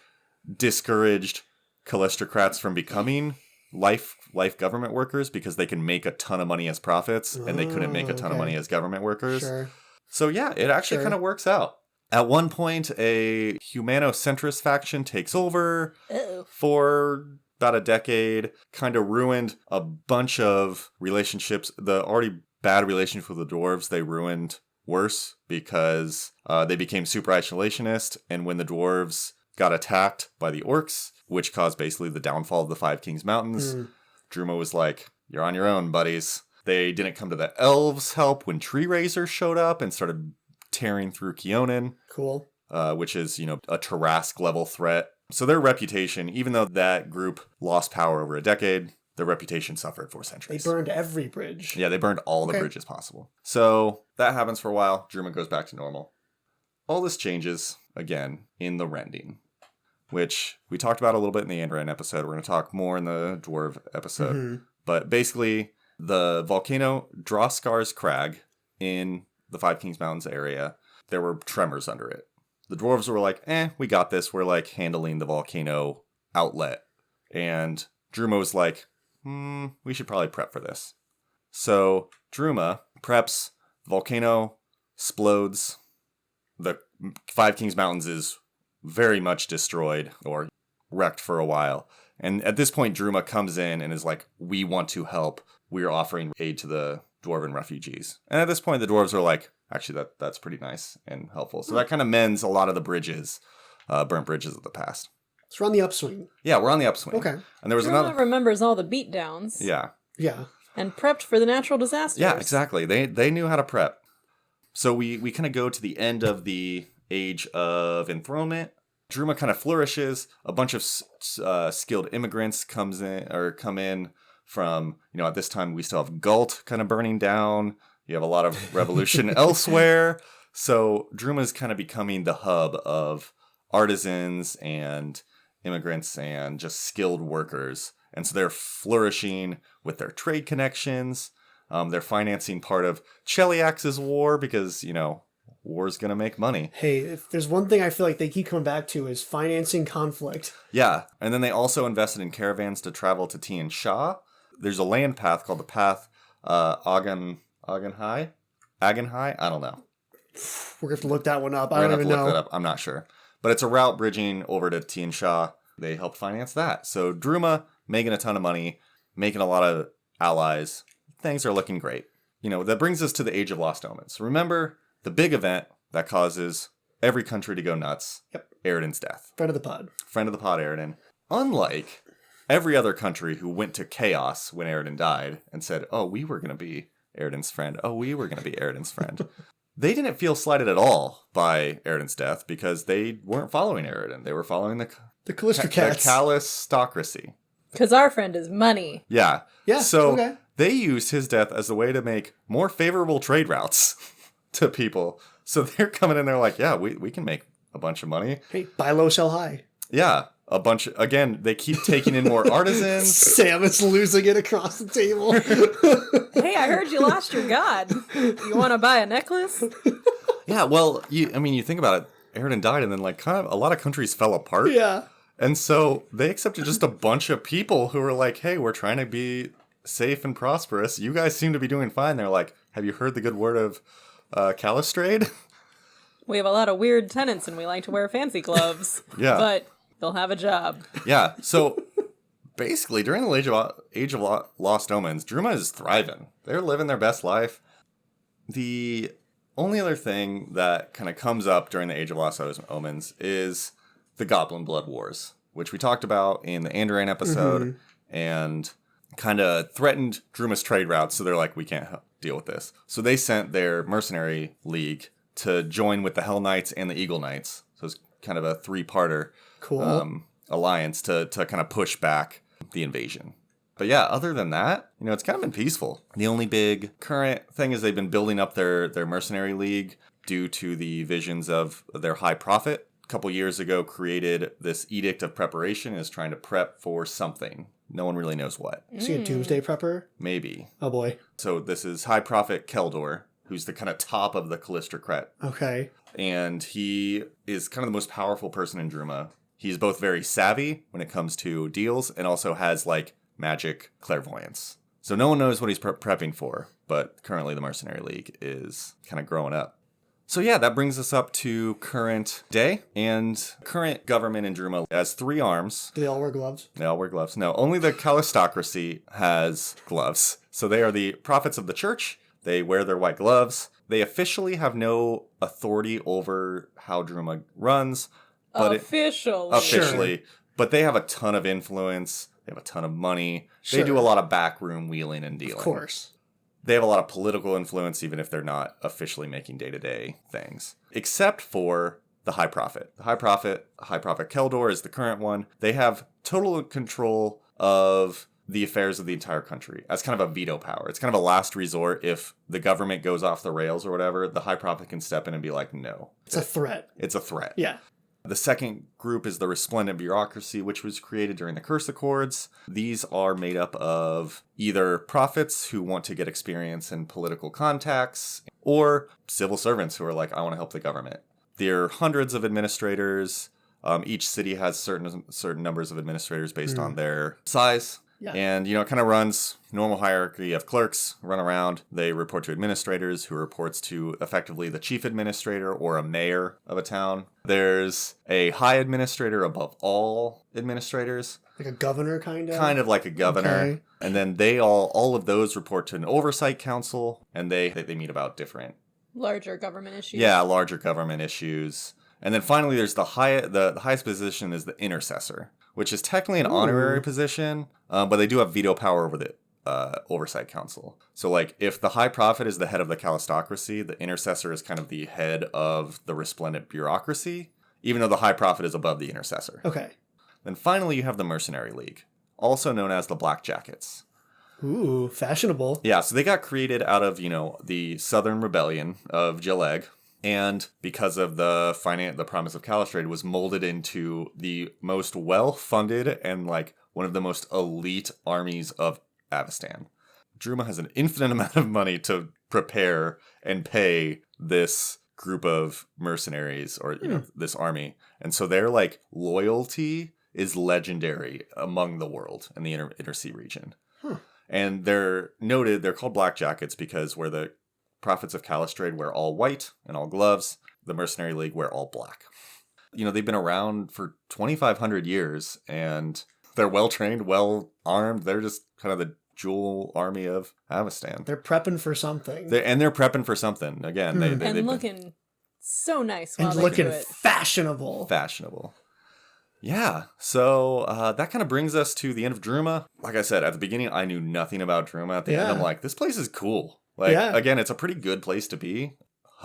discouraged Callistrocrats from becoming life government workers because they can make a ton of money as profits, and they couldn't make a ton of money as government workers. Sure. So yeah, it actually kind of works out. At one point, a humanocentrist faction takes over for about a decade, kind of ruined a bunch of relationships. The already bad relationship with the dwarves, they ruined worse because they became super isolationist. And when the dwarves got attacked by the orcs, which caused basically the downfall of the Five Kings Mountains, Druma was like, you're on your own, buddies. They didn't come to the elves' help when Tree Razors showed up and started tearing through Keonan. Cool. Which is, a Tarask level threat. So their reputation, even though that group lost power over a decade, their reputation suffered for centuries. They burned every bridge. Yeah, they burned all the bridges possible. So that happens for a while. Druma goes back to normal. All this changes, again, in the Rending, which we talked about a little bit in the Andran episode. We're going to talk more in the Dwarf episode. But basically, the volcano Droskar's Crag in the Five Kings Mountains area, there were tremors under it. The dwarves were like, we got this. We're handling the volcano outlet. And Druma was like, we should probably prep for this. So Druma preps, the volcano explodes, the Five Kings Mountains is very much destroyed or wrecked for a while. And at this point, Druma comes in and is like, we want to help. We're offering aid to the dwarven refugees. And at this point, the dwarves are like, actually, that's pretty nice and helpful. So that kind of mends a lot of the bridges, burnt bridges of the past. So we're on the upswing. Yeah, we're on the upswing. Okay. And there was Druma another... remembers all the beatdowns. Yeah. Yeah. And prepped for the natural disasters. Yeah, exactly. They knew how to prep. So we kind of go to the end of the Age of Enthronement. Druma kind of flourishes. A bunch of skilled immigrants come in from, at this time we still have Galt kind of burning down. You have a lot of revolution elsewhere. So Druma's kind of becoming the hub of artisans and immigrants and just skilled workers. And so they're flourishing with their trade connections. They're financing part of Cheliax's war because, war's going to make money. Hey, if there's one thing I feel like they keep coming back to is financing conflict. Yeah. And then they also invested in caravans to travel to Tian Sha. There's a land path called the Path Agenhai? I don't know. We're going to have to look that one up. I We're don't going to even have to look know. that up. I'm not sure. But it's a route bridging over to Tian Sha. They helped finance that. So Druma making a ton of money, making a lot of allies. Things are looking great. That brings us to the Age of Lost Omens. Remember the big event that causes every country to go nuts? Yep. Eridan's death. Friend of the pod. Friend of the pod, Eridan. Unlike every other country who went to chaos when Eridan died and said, oh, we were going to be Eridan's friend. Oh, we were going to be Eridan's friend. They didn't feel slighted at all by Eridan's death because they weren't following Eridan. They were following the Callister Cats. The Calistocracy. Because our friend is money. Yeah. Yeah, So okay. they used his death as a way to make more favorable trade routes to people. So they're coming in there like, yeah, we can make a bunch of money. Hey, buy low, sell high. Yeah. Again, they keep taking in more artisans. Sam is losing it across the table. Hey, I heard you lost your god. You want to buy a necklace? Yeah, well, you think about it. Eridan died, and then kind of a lot of countries fell apart. Yeah. And so they accepted just a bunch of people who were like, hey, we're trying to be safe and prosperous. You guys seem to be doing fine. They're like, have you heard the good word of Calistrade? We have a lot of weird tenants and we like to wear fancy gloves. Yeah. But they'll have a job. Yeah, so basically, during the Age of Lost Omens, Druma is thriving. They're living their best life. The only other thing that kind of comes up during the Age of Lost Omens is the Goblin Blood Wars, which we talked about in the Andoran episode, and kind of threatened Druma's trade routes, so they're like, we can't deal with this. So they sent their mercenary league to join with the Hell Knights and the Eagle Knights. So it's kind of a three-parter alliance to kind of push back the invasion. But yeah, other than that, it's kind of been peaceful. The only big current thing is they've been building up their mercenary league due to the visions of their High Prophet. A couple years ago created this Edict of Preparation, is trying to prep for something. No one really knows what. Is he a doomsday prepper? Maybe. Oh boy. So this is High Prophet Keldor, who's the kind of top of the Callistrocrat. Okay. And he is kind of the most powerful person in Druma. He's both very savvy when it comes to deals and also has magic clairvoyance. So no one knows what he's prepping for, but currently the Mercenary League is kind of growing up. So yeah, that brings us up to current day, and current government in Druma has 3 arms. Do they all wear gloves? They all wear gloves. No, only the Calistocracy has gloves. So they are the prophets of the church. They wear their white gloves. They officially have no authority over how Druma runs. But officially. But they have a ton of influence. They have a ton of money. Sure. They do a lot of backroom wheeling and dealing. Of course. They have a lot of political influence, even if they're not officially making day-to-day things. Except for the High Prophet. The High Prophet Keldor is the current one. They have total control of the affairs of the entire country as kind of a veto power. It's kind of a last resort. If the government goes off the rails or whatever, the High Prophet can step in and be like, no. It's a threat. It's a threat. Yeah. The second group is the Resplendent Bureaucracy, which was created during the Curse Accords. These are made up of either prophets who want to get experience in political contacts, or civil servants who are like, I want to help the government. There are hundreds of administrators. Each city has certain numbers of administrators based on their size. Yeah. And, it kind of runs normal hierarchy of clerks, run around. They report to administrators, who reports to effectively the chief administrator or a mayor of a town. There's a high administrator above all administrators. Like a governor, kind of? Kind of like a governor. Okay. And then they all of those report to an oversight council, and they meet about different... Larger government issues. Yeah, larger government issues. And then finally, there's the highest position is the intercessor, which is technically an honorary position, but they do have veto power over the oversight council. So, like, if the high prophet is the head of the calistocracy, the intercessor is kind of the head of the resplendent bureaucracy, even though the high prophet is above the intercessor. Okay. Then finally, you have the Mercenary League, also known as the Black Jackets. Ooh, fashionable. Yeah, so they got created out of, the Southern Rebellion of Jaleg, and because of the promise of Calistrate, was molded into the most well-funded and, like, one of the most elite armies of Avestan. Druma has an infinite amount of money to prepare and pay this group of mercenaries, or, this army. And so their, like, loyalty is legendary among the world in the inner sea region. Huh. And they're called Black Jackets because where the prophets of Calistrate wear all white and all gloves, the Mercenary League wear all black. They've been around for 2,500 years, and they're well-trained, well-armed. They're just kind of the jewel army of Avestan. They're prepping for something. They're prepping for something. Again, and looking so nice while and they looking do it. fashionable. Yeah, so that kind of brings us to the end of Druma. Like I said, at the beginning, I knew nothing about Druma. At the end, I'm like, this place is cool. Again, it's a pretty good place to be.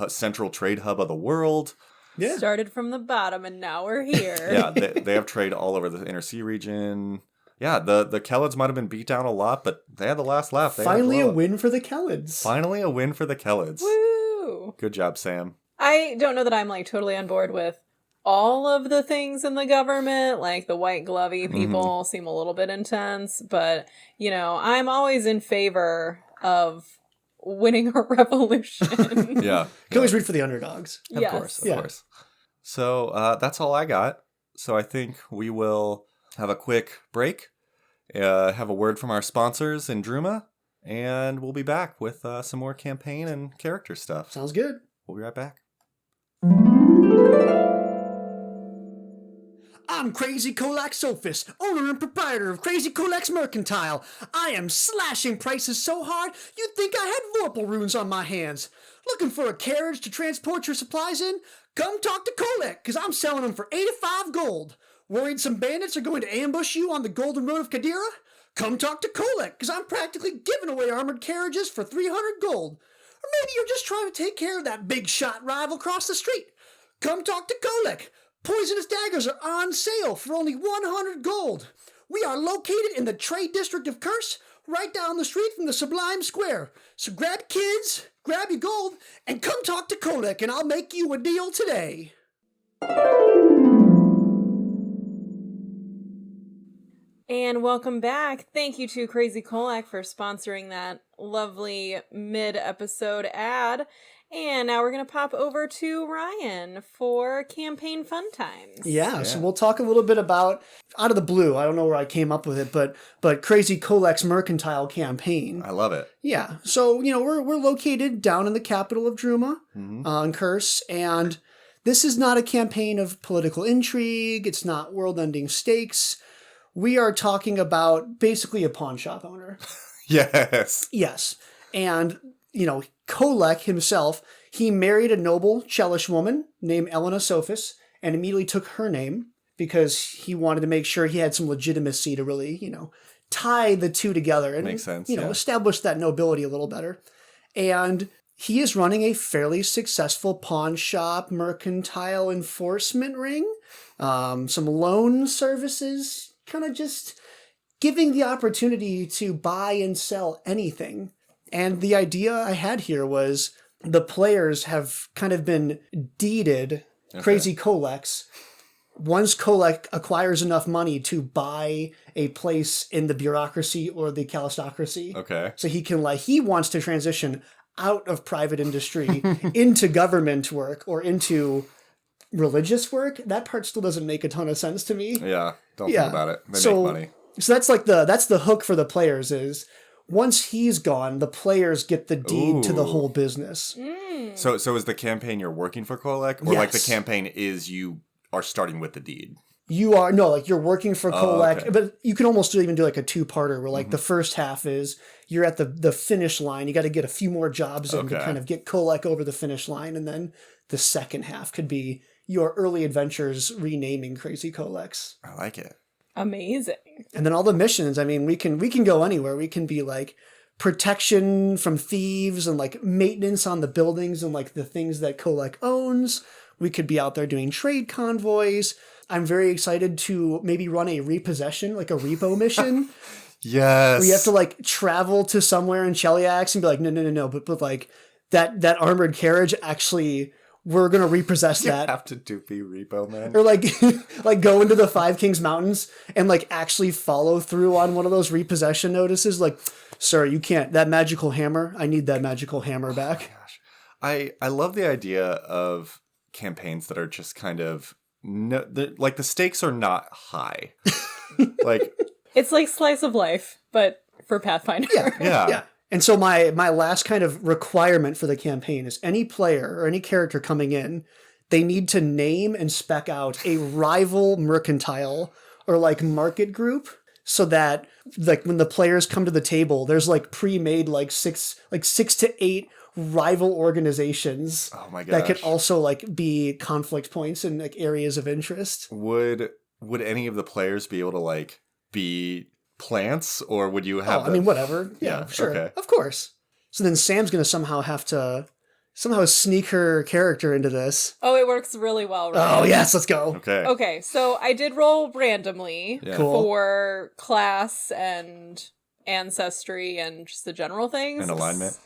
Central trade hub of the world. Yeah. Started from the bottom, and now we're here. Yeah, they have trade all over the inner sea region. Yeah, the Kellids might have been beat down a lot, but they had the last laugh. Finally a win for the Kellids. Finally a win for the Kellids. Woo! Good job, Sam. I don't know that I'm, like, totally on board with all of the things in the government, like the white glovey people seem a little bit intense, but, I'm always in favor of winning a revolution. Yeah. You can always root for the underdogs. Of course. So that's all I got. So I think we will have a quick break, have a word from our sponsors in Druma, and we'll be back with some more campaign and character stuff. Sounds good. We'll be right back. I'm Crazy Kolak Sophis, owner and proprietor of Crazy Kolak's Mercantile. I am slashing prices so hard you'd think I had Vorpal runes on my hands. Looking for a carriage to transport your supplies in? Come talk to Kolak, because I'm selling them for 85 gold. Worried some bandits are going to ambush you on the Golden Road of Kadira? Come talk to Kolak, because I'm practically giving away armored carriages for 300 gold. Or maybe you're just trying to take care of that big shot rival across the street. Come talk to Kolak. Poisonous daggers are on sale for only 100 gold. We are located in the trade district of Curse, right down the street from the Sublime Square. So grab kids, grab your gold, and come talk to Kolak, and I'll make you a deal today. And welcome back. Thank you to Crazy Kolak for sponsoring that lovely mid-episode ad. And now we're going to pop over to Ryan for campaign fun times. Yeah, so we'll talk a little bit about, out of the blue, I don't know where I came up with it, but Crazy Kolak's Mercantile campaign. I love it. Yeah, so, we're located down in the capital of Druma, in Curse, and this is not a campaign of political intrigue, it's not world-ending stakes. We are talking about basically a pawn shop owner. Yes. Yes, and Kolak himself, he married a noble Chelish woman named Elena Sophis and immediately took her name because he wanted to make sure he had some legitimacy to really, tie the two together and, makes sense, establish that nobility a little better. And he is running a fairly successful pawn shop, mercantile enforcement ring, some loan services, kind of just giving the opportunity to buy and sell anything. And the idea I had here was the players have kind of been deeded Crazy Kolaks. Once Kolak acquires enough money to buy a place in the bureaucracy or the calistocracy. Okay. So he wants to transition out of private industry into government work or into religious work. That part still doesn't make a ton of sense to me. Yeah. Don't think about it. They so make money. So that's the hook for the players is once he's gone, the players get the deed to the whole business. So is the campaign you're working for Kolek? Or like the Yes. campaign is you are starting with the deed? You are, no, like you're working for Kolek, okay. but you can almost even do like a two-parter where like the first half is you're at the finish line. You got to get a few more jobs in to Okay. kind of get Kolek over the finish line. And then the second half could be your early adventures renaming Crazy Koleks. I like it. Amazing. And then all the missions, I mean, we can go anywhere. We can be like protection from thieves and like maintenance on the buildings and like the things that Kolek owns. We could be out there doing trade convoys. I'm very excited to maybe run a repossession, like a repo mission. Yes. Where you have to like travel to somewhere in Cheliax and be like, no. But like that armored carriage, actually, we're going to repossess that. have to be repo, man. Or like like go into the Five Kings Mountains and like actually follow through on one of those repossession notices. Like, sir, you can't. That magical hammer, I need that magical hammer back. Gosh. I love the idea of campaigns that are just kind of, like the stakes are not high. Like, It's like slice of life, but for Pathfinder. yeah. And so my last kind of requirement for the campaign is any player or any character coming in, they need to name and spec out a rival mercantile or like market group so that like when the players come to the table, there's like pre-made like six to eight rival organizations Oh my gosh. that could also like be conflict points and like areas of interest. Would any of the players be able to like be plants, or would you have I mean, whatever. Yeah, sure. okay. Of course. So then Sam's going to somehow have to sneak her character into this. Oh, it works really well. Oh, yes, let's go. Okay. Okay, so I did roll randomly Yeah. Cool. for class and ancestry and just the general things. And alignment.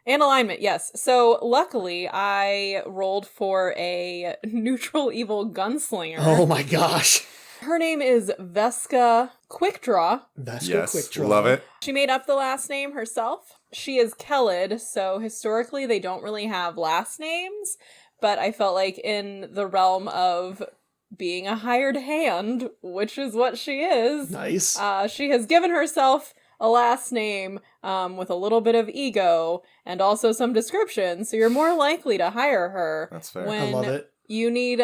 And alignment, yes. So luckily, I rolled for a neutral evil gunslinger. Oh my gosh. Her name is Veska Quickdraw. That's Yes. quick draw. Love it. She made up the last name herself. She is Kelid, so historically they don't really have last names, but I felt like in the realm of being a hired hand, which is what she is, Nice. she has given herself a last name with a little bit of ego and also some description, so you're more likely to hire her. That's fair. When I love it. you need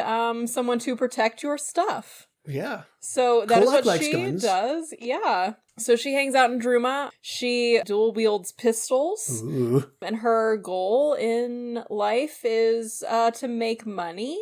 someone to protect your stuff. Yeah. So that is Kolek what likes she guns. does. Yeah. So she hangs out in Druma. She dual wields pistols. Ooh. And her goal in life is to make money.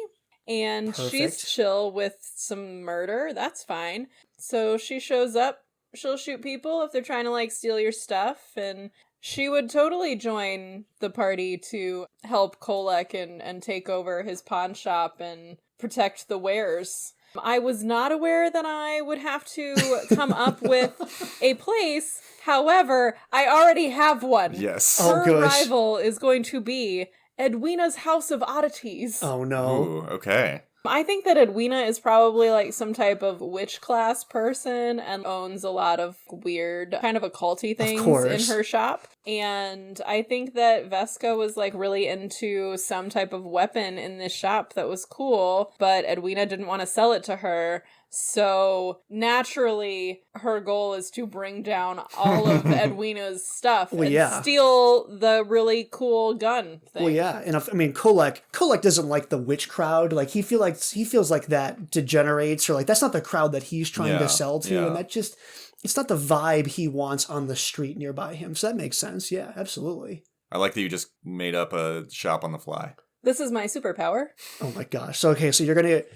And she's Perfect. chill with some murder. That's fine. So she shows up. She'll shoot people if they're trying to like steal your stuff. And she would totally join the party to help Kolek and take over his pawn shop and protect the wares. I was not aware that I would have to come up with a place. However, I already have one. Yes. Oh, Her gosh. rival is going to be Edwina's House of Oddities. Oh no. Ooh, okay. I think that Edwina is probably like some type of witch class person and owns a lot of weird kind of occulty things in course. her shop. And I think that Veska was like really into some type of weapon in this shop that was cool, but Edwina didn't want to sell it to her. So naturally, her goal is to bring down all of Edwina's stuff Well, and yeah. steal the really cool gun thing. Well, yeah, and I mean, Kolek doesn't like the witch crowd. Like he feels like that degenerates, or like that's not the crowd that he's trying Yeah, to sell to, yeah. and that just it's not the vibe he wants on the street nearby him. So that makes sense. Yeah, absolutely. I like that you just made up a shop on the fly. This is my superpower. Oh my gosh. So okay, so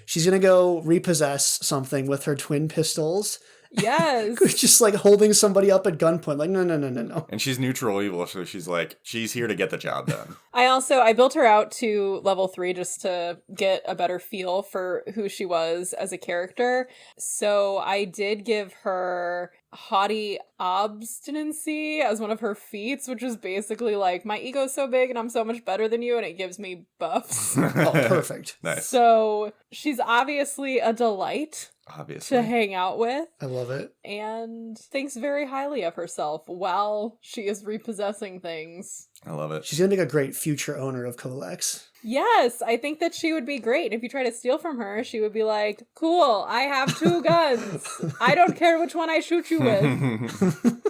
she's gonna go repossess something with her twin pistols. Yes. Just like holding somebody up at gunpoint. Like no. And she's neutral evil, so she's here to get the job done. I built her out to level 3 just to get a better feel for who she was as a character. So I did give her haughty obstinacy as one of her feats, which is basically like, my ego's so big and I'm so much better than you, and it gives me buffs. Oh, perfect. Nice. So she's obviously a delight Obviously. to hang out with. I love it. And thinks very highly of herself while she is repossessing things. I love it. She's going to make a great future owner of Colex. Yes, I think that she would be great. If you try to steal from her, she would be like, cool, I have 2 guns. I don't care which one I shoot you with.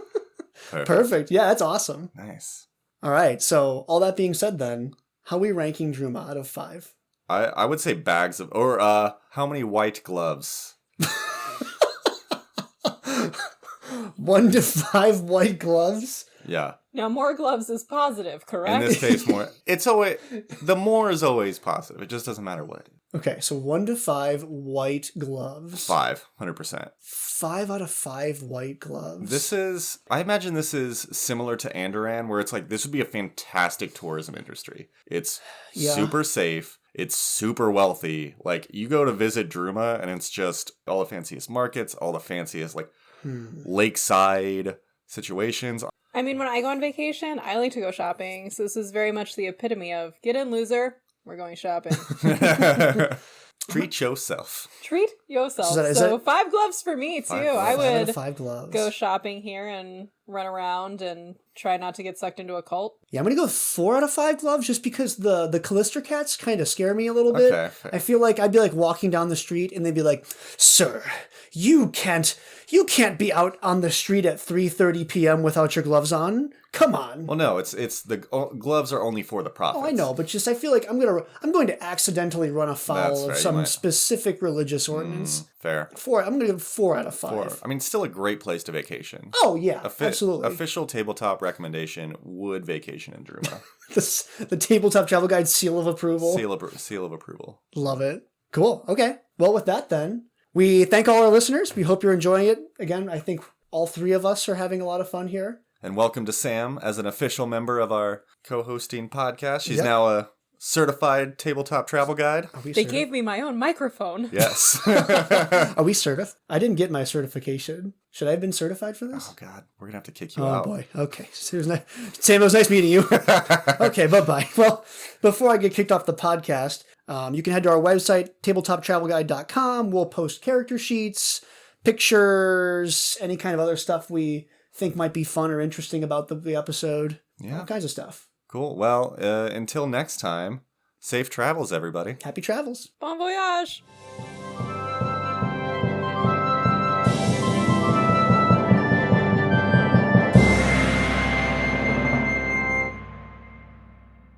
Perfect. Yeah, that's awesome. Nice. All right. So all that being said then, how are we ranking Druma out of 5? I would say bags of, or how many white gloves? 1 to 5 white gloves? Yeah. Now, more gloves is positive, correct? In this case, more. It's always, the more is always positive. It just doesn't matter what. Okay, so 1 to 5 white gloves. 5, 100%. 5 out of 5 white gloves. I imagine this is similar to Andoran, where it's like, this would be a fantastic tourism industry. It's super safe. It's super wealthy. Like, you go to visit Druma, and it's just all the fanciest markets, all the fanciest, like, lakeside situations. I mean, when I go on vacation, I like to go shopping. So this is very much the epitome of, get in, loser. We're going shopping. Treat yourself. Treat yourself. Is So that 5 gloves for me, too. 5 gloves. I 5 out of would 5 gloves. go shopping here and run around and try not to get sucked into a cult. Yeah, I'm going to go 4 out of 5 gloves just because the Callister cats kind of scare me a little bit. Okay, fair. I feel like I'd be like walking down the street and they'd be like, "Sir, you can't be out on the street at 3:30 p.m. without your gloves on. Come on." Well, no, it's the gloves are only for the profits. Oh, I know, but just I feel like I'm going to accidentally run That's afoul fair, of you some might. specific religious ordinance. Fair. 4. I'm going to give 4 out of 5. 4. I mean, still a great place to vacation. Oh yeah, absolutely. Official tabletop recommendation: would vacation in Druma. The tabletop travel guide seal of approval. Seal of approval. Love it. Cool. Okay. Well, with that then, we thank all our listeners. We hope you're enjoying it. Again, I think all 3 of us are having a lot of fun here. And welcome to Sam as an official member of our co-hosting podcast. She's Yep. now a certified tabletop travel guide. They gave me my own microphone. Yes. Are we certified? I didn't get my certification. Should I have been certified for this? Oh God, we're gonna have to kick you Oh out. boy. Okay. Sam, it was nice meeting you. Okay. Bye-bye. Well, before I get kicked off the podcast, you can head to our website, tabletoptravelguide.com. We'll post character sheets, pictures, any kind of other stuff we think might be fun or interesting about the episode. Yeah. All kinds of stuff. Cool. Well, until next time, safe travels, everybody. Happy travels. Bon voyage!